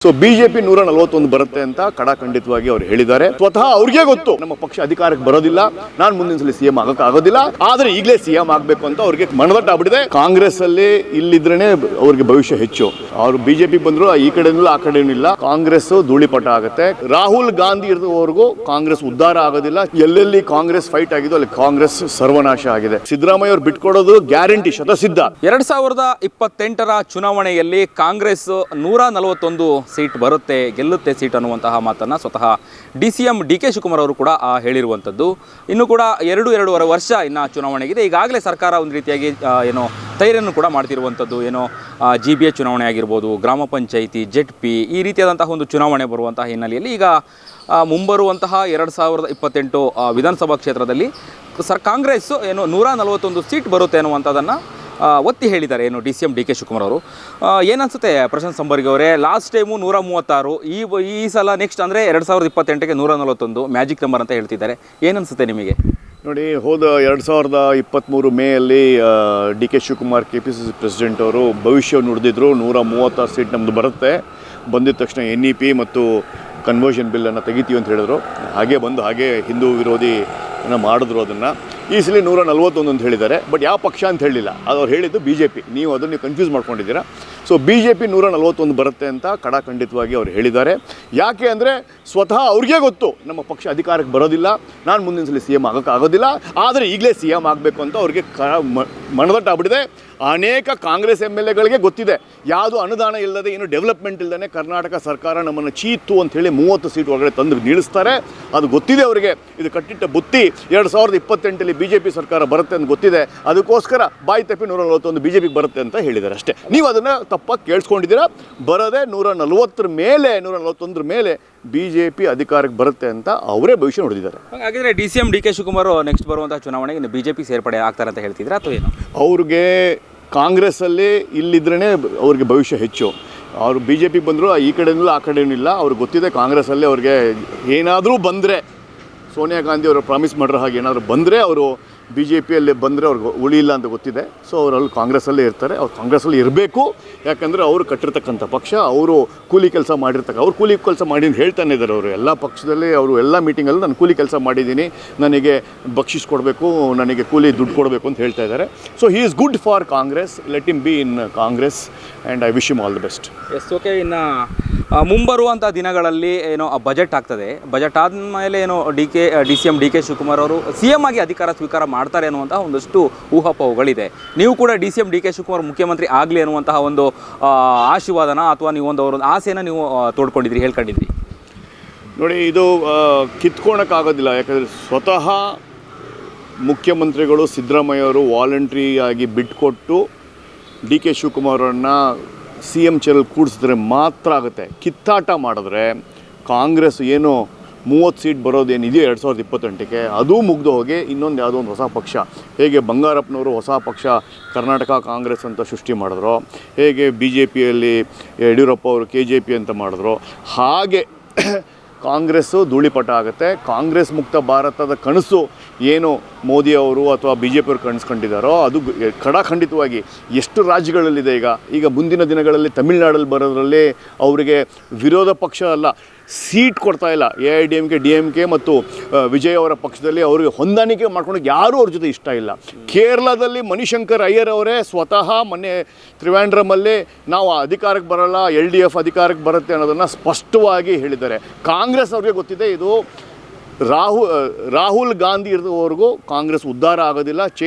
So BJP 141 ಬರುತ್ತೆ ಅಂತ ಕಡಾಖಂಡಿತವಾಗಿ ಅವರು ಹೇಳಿದ್ದಾರೆ. ಸ್ವತಃ ಅವ್ರಿಗೆ ಗೊತ್ತು ನಮ್ಮ ಪಕ್ಷ ಅಧಿಕಾರಕ್ಕೆ ಬರೋದಿಲ್ಲ, ನಾನು ಮುಂದಿನ ಸಲ ಸಿಎಂ ಆಗೋದಿಲ್ಲ, ಆದ್ರೆ ಈಗಲೇ ಸಿಎಂ ಆಗಬೇಕು ಅಂತ ಅವ್ರಿಗೆ ಮನದಟ್ಟಾಗ್ಬಿಟ್ಟಿದೆ. ಕಾಂಗ್ರೆಸ್ ಅಲ್ಲಿ ಇಲ್ಲಿದ್ರೇನೆ ಅವ್ರಿಗೆ ಭವಿಷ್ಯ ಹೆಚ್ಚು. ಅವರು ಬಿಜೆಪಿ ಬಂದ್ರು ಈ ಕಡೆನೂ ಆ ಕಡೆನೂ ಇಲ್ಲ, ಕಾಂಗ್ರೆಸ್ ಧೂಳಿಪಟ ಆಗುತ್ತೆ. ರಾಹುಲ್ ಗಾಂಧಿ ಇರೋವರೆಗೂ ಕಾಂಗ್ರೆಸ್ ಉದ್ಧಾರ ಆಗೋದಿಲ್ಲ. ಎಲ್ಲೆಲ್ಲಿ ಕಾಂಗ್ರೆಸ್ ಫೈಟ್ ಆಗಿದ್ದು ಅಲ್ಲಿ ಕಾಂಗ್ರೆಸ್ ಸರ್ವನಾಶ ಆಗಿದೆ. ಸಿದ್ದರಾಮಯ್ಯ ಅವರು ಬಿಟ್ಕೊಡೋದು ಗ್ಯಾರಂಟಿ ಶತಸಿದ್ಧ. 2028ರ ಚುನಾವಣೆಯಲ್ಲಿ ಕಾಂಗ್ರೆಸ್ 141 ಸೀಟ್ ಬರುತ್ತೆ, ಗೆಲ್ಲುತ್ತೆ ಸೀಟ್ ಅನ್ನುವಂತಹ ಮಾತನ್ನು ಸ್ವತಃ DCM DK ಶಿವಕುಮಾರ್ ಅವರು ಕೂಡ ಹೇಳಿರುವಂಥದ್ದು. ಇನ್ನು ಕೂಡ 2.5 ವರ್ಷ ಇನ್ನು ಚುನಾವಣೆಗಿದೆ. ಈಗಾಗಲೇ ಸರ್ಕಾರ ಒಂದು ರೀತಿಯಾಗಿ ತಯಾರಿಯನ್ನು ಕೂಡ ಮಾಡ್ತಿರುವಂಥದ್ದು. GBA ಚುನಾವಣೆ ಆಗಿರ್ಬೋದು, ಗ್ರಾಮ ಪಂಚಾಯಿತಿ, ZP ಈ ರೀತಿಯಾದಂತಹ ಒಂದು ಚುನಾವಣೆ ಬರುವಂತಹ ಹಿನ್ನೆಲೆಯಲ್ಲಿ ಈಗ ಮುಂಬರುವಂತಹ 2028 ವಿಧಾನಸಭಾ ಕ್ಷೇತ್ರದಲ್ಲಿ ಕಾಂಗ್ರೆಸ್ 141 ಸೀಟ್ ಬರುತ್ತೆ ಅನ್ನುವಂಥದ್ದನ್ನು ಒತ್ತಿ ಹೇಳಿದ್ದಾರೆ DCM DK ಶಿವಕುಮಾರ್ ಅವರು. ಏನನ್ಸುತ್ತೆ ಪ್ರಶಾಂತ್ ಸಂಬರ್ಗಿ ಅವರೇ, ಲಾಸ್ಟ್ ಟೈಮು 136, ಈ ಸಲ ನೆಕ್ಸ್ಟ್ ಅಂದರೆ 2028ಗೆ 141 ಮ್ಯಾಜಿಕ್ ನಂಬರ್ ಅಂತ ಹೇಳ್ತಿದ್ದಾರೆ. ಏನನ್ಸುತ್ತೆ ನಿಮಗೆ? ನೋಡಿ, ಹೋದ 2023 ಮೇಯಲ್ಲಿ DK ಶಿವಕುಮಾರ್ KPCC ಪ್ರೆಸಿಡೆಂಟ್ ಅವರು ಭವಿಷ್ಯ ನುಡಿದಿದ್ರು. 136 ಸೀಟ್ ನಮ್ಮದು ಬರುತ್ತೆ, ಬಂದಿದ ತಕ್ಷಣ NEP ಮತ್ತು ಕನ್ವರ್ಷನ್ ಬಿಲ್ಲನ್ನು ತೆಗಿತೀವಿ ಅಂತ ಹೇಳಿದ್ರು. ಹಾಗೆ ಹಿಂದೂ ವಿರೋಧಿ ಮಾಡಿದ್ರು. ಅದನ್ನು ಈ ಸಲ 141 ಅಂತ ಹೇಳಿದ್ದಾರೆ. ಬಟ್ ಯಾವ ಪಕ್ಷ ಅಂತ ಹೇಳಿಲ್ಲ, ಅದು ಅವ್ರು ಹೇಳಿದ್ದು BJP. ನೀವು ಕನ್ಫ್ಯೂಸ್ ಮಾಡ್ಕೊಂಡಿದ್ದೀರಾ. ಸೊ BJP 141 ಬರುತ್ತೆ ಅಂತ ಕಡಾಖಂಡಿತವಾಗಿ ಅವರು ಹೇಳಿದ್ದಾರೆ. ಯಾಕೆ ಅಂದರೆ ಸ್ವತಃ ಅವ್ರಿಗೆ ಗೊತ್ತು ನಮ್ಮ ಪಕ್ಷ ಅಧಿಕಾರಕ್ಕೆ ಬರೋದಿಲ್ಲ, ನಾನು ಮುಂದಿನ ಸಲ ಸಿಎಂ ಆಗೋದಿಲ್ಲ, ಆದರೆ ಈಗಲೇ ಸಿಎಂ ಆಗಬೇಕು ಅಂತ ಅವ್ರಿಗೆ ಮನದಟ್ಟಾಗ್ಬಿಟ್ಟಿದೆ. ಅನೇಕ ಕಾಂಗ್ರೆಸ್ MLAಗಳಿಗೆ ಗೊತ್ತಿದೆ, ಯಾವುದು ಅನುದಾನ ಇಲ್ಲದೆ, ಏನು ಡೆವಲಪ್ಮೆಂಟ್ ಇಲ್ಲದೇ ಕರ್ನಾಟಕ ಸರ್ಕಾರ ನಮ್ಮನ್ನು ಚೀತು ಅಂಥೇಳಿ 30 ಸೀಟ್ ಒಳಗಡೆ ತಂದು ನಿಲ್ಲಿಸ್ತಾರೆ. ಅದು ಗೊತ್ತಿದೆ ಅವರಿಗೆ. ಇದು ಕಟ್ಟಿಟ್ಟ ಬುತ್ತಿ. 2028ರಲ್ಲಿ BJP ಸರ್ಕಾರ ಬರುತ್ತೆ ಅಂತ ಗೊತ್ತಿದೆ. ಅದಕ್ಕೋಸ್ಕರ ಬಾಯಿ ತಪ್ಪಿ 141 BJPಗೆ ಬರುತ್ತೆ ಅಂತ ಹೇಳಿದ್ದಾರೆ ಅಷ್ಟೇ. ನೀವು ಅದನ್ನು ತಪ್ಪಾಗಿ ಕೇಳಿಸ್ಕೊಂಡಿದ್ದೀರಾ. ಬರೋದೇ 141 ಮೇಲೆ BJP ಅಧಿಕಾರಕ್ಕೆ ಬರುತ್ತೆ ಅಂತ ಅವರೇ ಭವಿಷ್ಯ ನೋಡಿದ್ದಾರೆ. ಹಾಗಾದರೆ DCM DK ಶಿವಕುಮಾರ್ ನೆಕ್ಸ್ಟ್ ಬರುವಂತಹ ಚುನಾವಣೆಗೆ BJP ಸೇರ್ಪಡೆ ಆಗ್ತಾರೆ ಅಂತ ಹೇಳ್ತಿದ್ರೆ ಅಥವಾ ಏನು? ಅವ್ರಿಗೆ ಕಾಂಗ್ರೆಸ್ಸಲ್ಲಿ ಇಲ್ಲಿದ್ರೇ ಅವ್ರಿಗೆ ಭವಿಷ್ಯ ಹೆಚ್ಚು. ಅವರು BJP ಬಂದರು ಈ ಕಡೆನೂ ಆ ಕಡೆನೂ ಇಲ್ಲ. ಅವ್ರಿಗೆ ಗೊತ್ತಿದೆ ಕಾಂಗ್ರೆಸ್ಸಲ್ಲಿ ಅವ್ರಿಗೆ ಏನಾದರೂ ಬಂದರೆ, ಸೋನಿಯಾ ಗಾಂಧಿ ಅವರು ಪ್ರಾಮಿಸ್ ಮಾಡಿರೋ ಹಾಗೆ ಏನಾದರೂ ಬಂದರೆ ಅವರು BJPಯಲ್ಲಿ ಬಂದರೆ ಅವ್ರಿಗೆ ಉಳಿಯಿಲ್ಲ ಅಂತ ಗೊತ್ತಿದೆ. ಸೊ ಅವರಲ್ಲಿ ಕಾಂಗ್ರೆಸ್ಸಲ್ಲೇ ಇರ್ತಾರೆ. ಅವ್ರು ಕಾಂಗ್ರೆಸ್ಸಲ್ಲಿ ಇರಬೇಕು. ಯಾಕಂದರೆ ಅವರು ಕಟ್ಟಿರ್ತಕ್ಕಂಥ ಪಕ್ಷ, ಅವರು ಕೂಲಿ ಕೆಲಸ ಅವ್ರು ಕೂಲಿ ಕೆಲಸ ಮಾಡಿ ಅಂತ ಹೇಳ್ತಾನೆ ಇದ್ದಾರೆ. ಅವರು ಎಲ್ಲ ಪಕ್ಷದಲ್ಲಿ ಅವರು ಎಲ್ಲ ಮೀಟಿಂಗಲ್ಲೂ ನಾನು ಕೂಲಿ ಕೆಲಸ ಮಾಡಿದ್ದೀನಿ, ನನಗೆ ಬಕ್ಷಿಸ್ ಕೊಡಬೇಕು, ನನಗೆ ಕೂಲಿ ದುಡ್ಡು ಕೊಡಬೇಕು ಅಂತ ಹೇಳ್ತಾ ಇದ್ದಾರೆ. So he is good for Congress. Let him be in Congress and I wish him all the best. Yes, okay. ಇನ್ನು ಮುಂಬರುವಂಥ ದಿನಗಳಲ್ಲಿ ಬಜೆಟ್ ಆಗ್ತದೆ. ಬಜೆಟ್ ಆದಮೇಲೆ DCM DK ಶಿವಕುಮಾರ್ ಅವರು CM ಆಗಿ ಅಧಿಕಾರ ಸ್ವೀಕಾರ ಮಾಡ್ತಾರೆ ಅನ್ನುವಂತಹ ಒಂದಷ್ಟು ಊಹಾಪೋಹಗಳಿದೆ. ನೀವು ಕೂಡ DCM DK ಶಿವಕುಮಾರ್ ಮುಖ್ಯಮಂತ್ರಿ ಆಗಲಿ ಅನ್ನುವಂತಹ ಒಂದು ಆಶೀರ್ವಾದನ ಅಥವಾ ನೀವು ಅವರ ಆಸೆನ ನೀವು ತೋಡ್ಕೊಂಡಿದ್ರಿ, ಹೇಳ್ಕೊಂಡಿದ್ರಿ? ನೋಡಿ, ಇದು ಕಿತ್ಕೊಳಕ್ಕಾಗೋದಿಲ್ಲ. ಯಾಕಂದರೆ ಸ್ವತಃ ಮುಖ್ಯಮಂತ್ರಿಗಳು ಸಿದ್ದರಾಮಯ್ಯವರು ವಾಲಂಟ್ರಿಯಾಗಿ ಬಿಟ್ಕೊಟ್ಟು DK ಶಿವಕುಮಾರನ್ನು CM ಚೇರಲ್ಲಿ ಕೂಡಿಸಿದ್ರೆ ಮಾತ್ರ ಆಗುತ್ತೆ. ಕಿತ್ತಾಟ ಮಾಡಿದ್ರೆ ಕಾಂಗ್ರೆಸ್ ಏನು 30 ಸೀಟ್ ಬರೋದೇನಿದೆಯೋ 2028ಕ್ಕೆ ಅದು ಮುಗ್ದು ಹೋಗಿ ಇನ್ನೊಂದು ಯಾವುದೋ ಒಂದು ಹೊಸ ಪಕ್ಷ, ಹೇಗೆ ಬಂಗಾರಪ್ಪನವರು ಹೊಸ ಪಕ್ಷ ಕರ್ನಾಟಕ ಕಾಂಗ್ರೆಸ್ ಅಂತ ಸೃಷ್ಟಿ ಮಾಡಿದ್ರು, ಹೇಗೆ BJPಯಲ್ಲಿ ಯಡಿಯೂರಪ್ಪ ಅವರು KJP ಅಂತ ಮಾಡಿದ್ರು, ಹಾಗೆ ಕಾಂಗ್ರೆಸ್ಸು ಧೂಳಿಪಟ ಆಗುತ್ತೆ. ಕಾಂಗ್ರೆಸ್ ಮುಕ್ತ ಭಾರತದ ಕನಸು ಏನು ಮೋದಿ ಅವರು ಅಥವಾ BJP ಅವರು ಕನಸ್ಕೊಂಡಿದ್ದಾರೋ ಅದು ಖಂಡಿತವಾಗಿ ಎಷ್ಟು ರಾಜ್ಯಗಳಲ್ಲಿದೆ. ಈಗ ಮುಂದಿನ ದಿನಗಳಲ್ಲಿ ತಮಿಳುನಾಡಲ್ಲಿ ಬರೋದ್ರಲ್ಲಿ ಅವರಿಗೆ ವಿರೋಧ ಪಕ್ಷ ಅಲ್ಲ, ಸೀಟ್ ಕೊಡ್ತಾ ಇಲ್ಲ. AIDMK DMK ಮತ್ತು ವಿಜಯ್ ಅವರ ಪಕ್ಷದಲ್ಲಿ ಅವರಿಗೆ ಹೊಂದಾಣಿಕೆ ಮಾಡ್ಕೊಂಡು ಯಾರೂ ಅವ್ರ ಜೊತೆ ಇಷ್ಟ ಇಲ್ಲ. ಕೇರಳದಲ್ಲಿ ಮಣಿಶಂಕರ್ ಅಯ್ಯರ್ ಅವರೇ ಸ್ವತಃ ಮೊನ್ನೆ ತ್ರಿವೇಂದ್ರಮಲ್ಲಿ ನಾವು ಅಧಿಕಾರಕ್ಕೆ ಬರಲ್ಲ, LDF ಅಧಿಕಾರಕ್ಕೆ ಬರುತ್ತೆ ಅನ್ನೋದನ್ನು ಸ್ಪಷ್ಟವಾಗಿ ಹೇಳಿದ್ದಾರೆ. ಕಾಂಗ್ರೆಸ್ ಅವ್ರಿಗೆ ಗೊತ್ತಿದೆ ಇದು ರಾಹುಲ್ ಗಾಂಧಿ ಇರೋವರೆಗೂ ಕಾಂಗ್ರೆಸ್ ಉದ್ಧಾರ ಆಗೋದಿಲ್ಲ.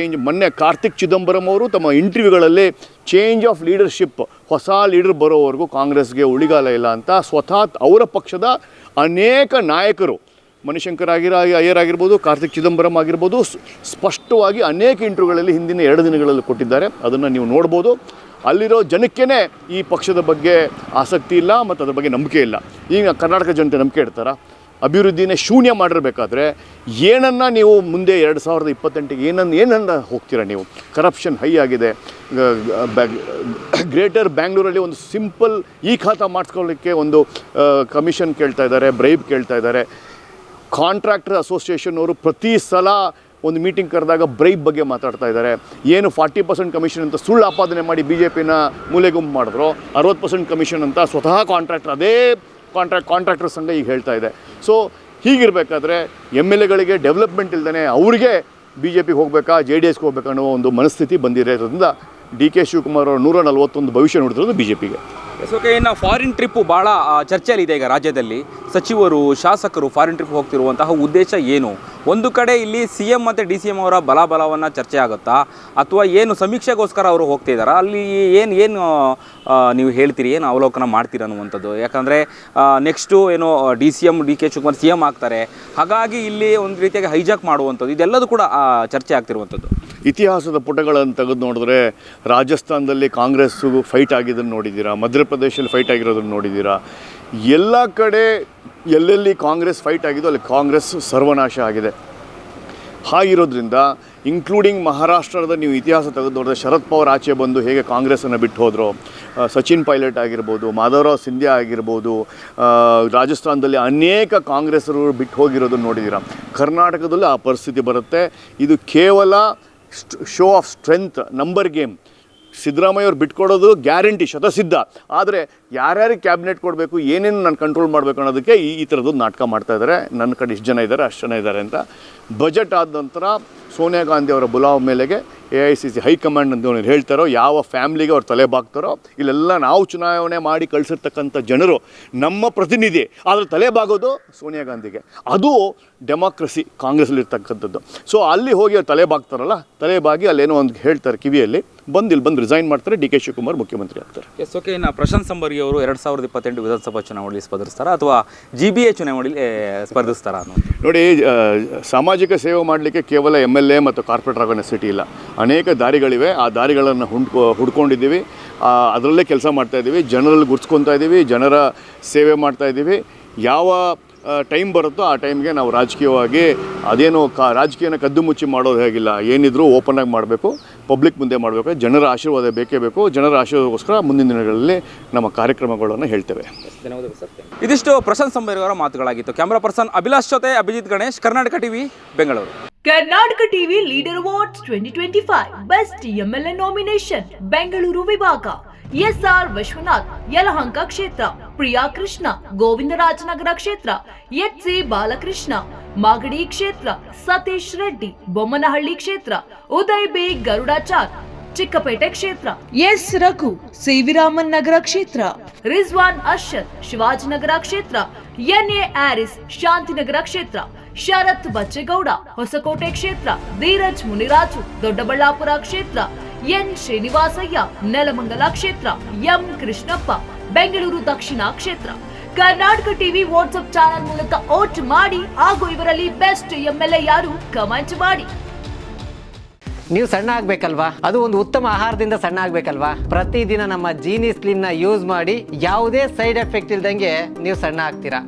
ಮೊನ್ನೆ ಕಾರ್ತಿಕ್ ಚಿದಂಬರಂ ಅವರು ತಮ್ಮ ಇಂಟರ್ವ್ಯೂಗಳಲ್ಲಿ ಚೇಂಜ್ ಆಫ್ ಲೀಡರ್ಶಿಪ್, ಹೊಸ ಲೀಡರ್ ಬರೋವರೆಗೂ ಕಾಂಗ್ರೆಸ್ಗೆ ಉಳಿಗಾಲ ಇಲ್ಲ ಅಂತ ಸ್ವತಃ ಅವರ ಪಕ್ಷದ ಅನೇಕ ನಾಯಕರು, ಮಣಿಶಂಕರ್ ಅಯ್ಯರ್ ಆಗಿರ್ಬೋದು, ಕಾರ್ತಿಕ್ ಚಿದಂಬರಂ ಆಗಿರ್ಬೋದು, ಸ್ಪಷ್ಟವಾಗಿ ಅನೇಕ ಇಂಟರ್ವ್ಯೂಗಳಲ್ಲಿ ಹಿಂದಿನ 2 ದಿನಗಳಲ್ಲಿ ಕೊಟ್ಟಿದ್ದಾರೆ. ಅದನ್ನು ನೀವು ನೋಡ್ಬೋದು. ಅಲ್ಲಿರೋ ಜನಕ್ಕೇ ಈ ಪಕ್ಷದ ಬಗ್ಗೆ ಆಸಕ್ತಿ ಇಲ್ಲ ಮತ್ತು ಅದ್ರ ಬಗ್ಗೆ ನಂಬಿಕೆ ಇಲ್ಲ. ಈಗ ಕರ್ನಾಟಕ ಜನತೆ ನಂಬಿಕೆ ಇಡ್ತಾರಾ? ಅಭಿವೃದ್ಧಿನೇ ಶೂನ್ಯ ಮಾಡಿರಬೇಕಾದ್ರೆ ಏನನ್ನು ನೀವು ಮುಂದೆ 2028ಗೆ ಏನನ್ನ ಹೋಗ್ತೀರಾ ನೀವು? ಕರಪ್ಷನ್ ಹೈ ಆಗಿದೆ. ಗ್ರೇಟರ್ ಬ್ಯಾಂಗ್ಳೂರಲ್ಲಿ ಒಂದು ಸಿಂಪಲ್ ಖಾತಾ ಮಾಡಿಸ್ಕೊಳ್ಳಿಕ್ಕೆ ಒಂದು ಕಮಿಷನ್ ಕೇಳ್ತಾ ಇದ್ದಾರೆ, ಬ್ರೈಬ್ ಕೇಳ್ತಾ ಇದ್ದಾರೆ. ಕಾಂಟ್ರಾಕ್ಟರ್ ಅಸೋಸಿಯೇಷನ್ ಅವರು ಪ್ರತಿ ಸಲ ಒಂದು ಮೀಟಿಂಗ್ ಕರೆದಾಗ ಬ್ರೈಬ್ ಬಗ್ಗೆ ಮಾತಾಡ್ತಾ ಇದ್ದಾರೆ. ಏನು 40% ಕಮಿಷನ್ ಅಂತ ಸುಳ್ಳು ಆಪಾದನೆ ಮಾಡಿ ಬಿ ಜೆ ಪಿನ ಮೂಲೆಗುಂಪು ಮಾಡಿದ್ರು. 60% ಕಮಿಷನ್ ಅಂತ ಸ್ವತಃ ಅದೇ ಕಾಂಟ್ರಾಕ್ಟರ್ ಸಂಘ ಈಗ ಹೇಳ್ತಾ ಇದೆ. ಸೊ ಹೀಗಿರಬೇಕಾದ್ರೆ MLAಗಳಿಗೆ ಡೆವಲಪ್ಮೆಂಟ್ ಇಲ್ದೇ ಅವ್ರಿಗೆ ಬಿ ಜೆ ಪಿಗೆ ಹೋಗಬೇಕಾ JDSಗೆ ಹೋಗ್ಬೇಕಾ ಅನ್ನೋ ಒಂದು ಮನಸ್ಥಿತಿ ಬಂದಿರೋದ್ರಿಂದ DK ಶಿವಕುಮಾರ್ ಅವರು 141 ಭವಿಷ್ಯ ನೋಡ್ತಿರೋದು ಬಿ ಜೆ ಪಿಗೆ. ಓಕೆ, ಇನ್ನು ಫಾರಿನ್ ಟ್ರಿಪ್ಪು ಭಾಳ ಚರ್ಚೆಯಲ್ಲಿದೆ ಈಗ ರಾಜ್ಯದಲ್ಲಿ. ಸಚಿವರು ಶಾಸಕರು ಫಾರಿನ್ ಟ್ರಿಪ್ ಹೋಗ್ತಿರುವಂತಹ ಉದ್ದೇಶ ಏನು? ಒಂದು ಕಡೆ ಇಲ್ಲಿ CM ಮತ್ತು DCM ಅವರ ಬಲವನ್ನು ಚರ್ಚೆ ಆಗುತ್ತಾ, ಅಥವಾ ಏನು ಸಮೀಕ್ಷೆಗೋಸ್ಕರ ಅವರು ಹೋಗ್ತಿದ್ದಾರಾ? ಅಲ್ಲಿ ಏನು ನೀವು ಹೇಳ್ತೀರಿ, ಏನು ಅವಲೋಕನ ಮಾಡ್ತೀರಿ ಅನ್ನುವಂಥದ್ದು? ಯಾಕಂದರೆ ನೆಕ್ಸ್ಟು ಏನು DCM DK ಶಿವಕುಮಾರ್ CM ಆಗ್ತಾರೆ, ಹಾಗಾಗಿ ಇಲ್ಲಿ ಒಂದು ರೀತಿಯಾಗಿ ಹೈಜಾಕ್ ಮಾಡುವಂಥದ್ದು ಇದೆಲ್ಲದೂ ಕೂಡ ಚರ್ಚೆ ಆಗ್ತಿರುವಂಥದ್ದು. ಇತಿಹಾಸದ ಪುಟಗಳನ್ನು ತೆಗೆದು ನೋಡಿದ್ರೆ ರಾಜಸ್ಥಾನದಲ್ಲಿ ಕಾಂಗ್ರೆಸ್ಸು ಫೈಟ್ ಆಗಿದ್ದನ್ನು ನೋಡಿದ್ದೀರಾ, ಮಧ್ಯಪ್ರದೇಶದಲ್ಲಿ ಫೈಟ್ ಆಗಿರೋದನ್ನು ನೋಡಿದ್ದೀರಾ. ಎಲ್ಲ ಕಡೆ ಎಲ್ಲೆಲ್ಲಿ ಕಾಂಗ್ರೆಸ್ ಫೈಟ್ ಆಗಿದೋ ಅಲ್ಲಿ ಕಾಂಗ್ರೆಸ್ ಸರ್ವನಾಶ ಆಗಿದೆ. ಹಾಗಿರೋದ್ರಿಂದ ಇನ್ಕ್ಲೂಡಿಂಗ್ ಮಹಾರಾಷ್ಟ್ರದ ನೀವು ಇತಿಹಾಸ ತೆಗೆದು ನೋಡಿದ್ರೆ ಶರದ್ ಪವಾರ್ ಆಚೆ ಬಂದು ಹೇಗೆ ಕಾಂಗ್ರೆಸ್ಸನ್ನು ಬಿಟ್ಟು ಹೋದರು, ಸಚಿನ್ ಪೈಲಟ್ ಆಗಿರ್ಬೋದು, ಮಾಧವರಾವ್ ಸಿಂಧ್ಯಾ ಆಗಿರ್ಬೋದು, ರಾಜಸ್ಥಾನದಲ್ಲಿ ಅನೇಕ ಕಾಂಗ್ರೆಸ್ಸರು ಬಿಟ್ಟು ಹೋಗಿರೋದನ್ನು ನೋಡಿದ್ದೀರಾ. ಕರ್ನಾಟಕದಲ್ಲೂ ಆ ಪರಿಸ್ಥಿತಿ ಬರುತ್ತೆ. ಇದು ಕೇವಲ show of strength, number game. Siddaramaiah ಅವ್ರು ಬಿಟ್ಕೊಡೋದು ಗ್ಯಾರಂಟಿ ಶತಸಿದ್ಧ. ಆದರೆ ಯಾರ್ಯಾರಿಗೆ ಕ್ಯಾಬಿನೆಟ್ ಕೊಡಬೇಕು, ಏನೇನು ನಾನು ಕಂಟ್ರೋಲ್ ಮಾಡಬೇಕು ಅನ್ನೋದಕ್ಕೆ ಈ ಥರದ್ದು ನಾಟಕ ಮಾಡ್ತಾಯಿದ್ದಾರೆ. ನನ್ನ ಕಡೆ ಇಷ್ಟು ಜನ ಇದ್ದಾರೆ, ಅಷ್ಟು ಜನ ಇದ್ದಾರೆ ಅಂತ. ಬಜೆಟ್ ಆದ ನಂತರ ಸೋನಿಯಾ ಗಾಂಧಿ ಅವರ ಬುಲಾವ್ ಮೇಲೆಗೆ AICC ಹೈಕಮಾಂಡ್ ಅಂತ ಅವ್ರು ಹೇಳ್ತಾರೋ, ಯಾವ ಫ್ಯಾಮ್ಲಿಗೆ ಅವ್ರು ತಲೆ ಬಾಗ್ತಾರೋ, ಇಲ್ಲೆಲ್ಲ ನಾವು ಚುನಾವಣೆ ಮಾಡಿ ಕಳಿಸಿರ್ತಕ್ಕಂಥ ಜನರು ನಮ್ಮ ಪ್ರತಿನಿಧಿ, ಆದರೆ ತಲೆ ಬಾಗೋದು ಸೋನಿಯಾ ಗಾಂಧಿಗೆ. ಅದು ಡೆಮಾಕ್ರಸಿ ಕಾಂಗ್ರೆಸ್ಸಲ್ಲಿರ್ತಕ್ಕಂಥದ್ದು. ಸೊ ಅಲ್ಲಿ ಹೋಗಿ ಅವ್ರು ತಲೆ ಬಾಗ್ತಾರಲ್ಲ, ತಲೆ ಬಾಗಿ ಅಲ್ಲೇನೋ ಒಂದು ಹೇಳ್ತಾರೆ ಕಿವಿಯಲ್ಲಿ, ಇಲ್ಲಿ ಬಂದು ರಿಸೈನ್ ಮಾಡ್ತಾರೆ. DK ಶಿವಕುಮಾರ್ ಮುಖ್ಯಮಂತ್ರಿ ಆಗ್ತಾರೆ. Yes, okay. ಇನ್ನು ಪ್ರಶಾಂತ್ ಸಂಬರಿ ಅವರು 2028 ವಿಧಾನಸಭಾ ಚುನಾವಣೆಯಲ್ಲಿ ಸ್ಪರ್ಧಿಸ್ತಾರಾ ಅಥವಾ GBA ಚುನಾವಣೆಯಲ್ಲಿ ಸ್ಪರ್ಧಿಸ್ತಾರಾ ಅನ್ನೋದು? ನೋಡಿ, ಸಾಮಾಜಿಕ ಸೇವೆ ಮಾಡಲಿಕ್ಕೆ ಕೇವಲ MLA ಮತ್ತು ಕಾರ್ಪೊರೇಟರ್ ಆಗೋ ನೆಸಿಟಿ ಇಲ್ಲ. ಅನೇಕ ದಾರಿಗಳಿವೆ. ಆ ದಾರಿಗಳನ್ನು ಹುಡ್ಕೊಂಡಿದ್ದೀವಿ. ಅದರಲ್ಲೇ ಕೆಲಸ ಮಾಡ್ತಾಯಿದ್ದೀವಿ. ಜನರಲ್ಲಿ ಗುರ್ಸ್ಕೊತಾ ಇದ್ದೀವಿ, ಜನರ ಸೇವೆ ಮಾಡ್ತಾಯಿದ್ದೀವಿ. ಯಾವ ಟೈಮ್ ಬರುತ್ತೋ ಆ ಟೈಮ್ಗೆ ನಾವು ರಾಜಕೀಯವಾಗಿ ಅದೇನೋ ರಾಜಕೀಯನ ಕದ್ದು ಮುಚ್ಚಿ ಮಾಡೋದು ಹೇಗಿಲ್ಲ. ಏನಿದ್ರೂ ಓಪನ್ನಾಗಿ ಮಾಡಬೇಕು, ಪಬ್ಲಿಕ್ ಮುಂದೆ ಮಾಡಬೇಕು. ಜನರ ಆಶೀರ್ವಾದ ಬೇಕೇ ಬೇಕು. ಜನರ ಆಶೀರ್ವಾದಕ್ಕೋಸ್ಕರ ಮುಂದಿನ ದಿನಗಳಲ್ಲಿ ನಮ್ಮ ಕಾರ್ಯಕ್ರಮಗಳನ್ನು ಹೇಳ್ತೇವೆ. ಇದಿಷ್ಟು ಪ್ರಶಾಂತ್ ಸಂಬರಿ ಅವರ ಮಾತುಗಳಾಗಿತ್ತು. ಕ್ಯಾಮರಾ ಪರ್ಸನ್ ಅಭಿಲಾಷ್ ಜೊತೆ Abhijit Ganesh, Karnataka TV, Bengaluru. Karnataka TV leader awards 2025 best MLA nomination Bengaluru ವಿಭಾಗ SR ವಿಶ್ವನಾಥ್ ಯಲಹಂಕ ಕ್ಷೇತ್ರ, ಪ್ರಿಯಾ ಕೃಷ್ಣ ಗೋವಿಂದರಾಜನಗರ ಕ್ಷೇತ್ರ, HC ಬಾಲಕೃಷ್ಣ ಮಾಗಡಿ ಕ್ಷೇತ್ರ, ಸತೀಶ್ ರೆಡ್ಡಿ ಬೊಮ್ಮನಹಳ್ಳಿ ಕ್ಷೇತ್ರ, ಉದಯ್ ಬಿ ಗರುಡಾಚಾರ್ ಚಿಕ್ಕಪೇಟೆ ಕ್ಷೇತ್ರ, S ರಘು ಸಿವಿರಾಮನ್ ನಗರ ಕ್ಷೇತ್ರ, ರಿಜ್ವಾನ್ ಅರ್ಷದ್ ಶಿವಾಜಿನಗರ ಕ್ಷೇತ್ರ, NA ಆರಿಸ್ ಶಾಂತಿನಗರ ಕ್ಷೇತ್ರ, ಶರತ್ ಬಚ್ಚೇಗೌಡ ಹೊಸಕೋಟೆ ಕ್ಷೇತ್ರ, ಧೀರಜ್ ಮುನಿರಾಜು ದೊಡ್ಡಬಳ್ಳಾಪುರ ಕ್ಷೇತ್ರ, N ಶ್ರೀನಿವಾಸಯ್ಯ ನೆಲಮಂಗಲ ಕ್ಷೇತ್ರ, M ಕೃಷ್ಣಪ್ಪ ಬೆಂಗಳೂರು ದಕ್ಷಿಣ ಕ್ಷೇತ್ರ. ಕರ್ನಾಟಕ ಟಿವಿ ವಾಟ್ಸ್ಆಪ್ ಚಾನೆಲ್ ಮೂಲಕ ವೋಟ್ ಮಾಡಿ ಹಾಗೂ ಇವರಲ್ಲಿ ಬೆಸ್ಟ್ MLA ಯಾರು ಕಮೆಂಟ್ ಮಾಡಿ. ನೀವು ಸಣ್ಣ ಆಗ್ಬೇಕಲ್ವಾ? ಅದು ಒಂದು ಉತ್ತಮ ಆಹಾರದಿಂದ ಸಣ್ಣ ಆಗ್ಬೇಕಲ್ವಾ? ಪ್ರತಿದಿನ ನಮ್ಮ ಜೀನಿ ಸ್ಲಿಮ್ ನ ಯೂಸ್ ಮಾಡಿ ಯಾವುದೇ ಸೈಡ್ ಎಫೆಕ್ಟ್ ಇಲ್ದಂಗೆ ನೀವು ಸಣ್ಣ ಆಗ್ತೀರಾ.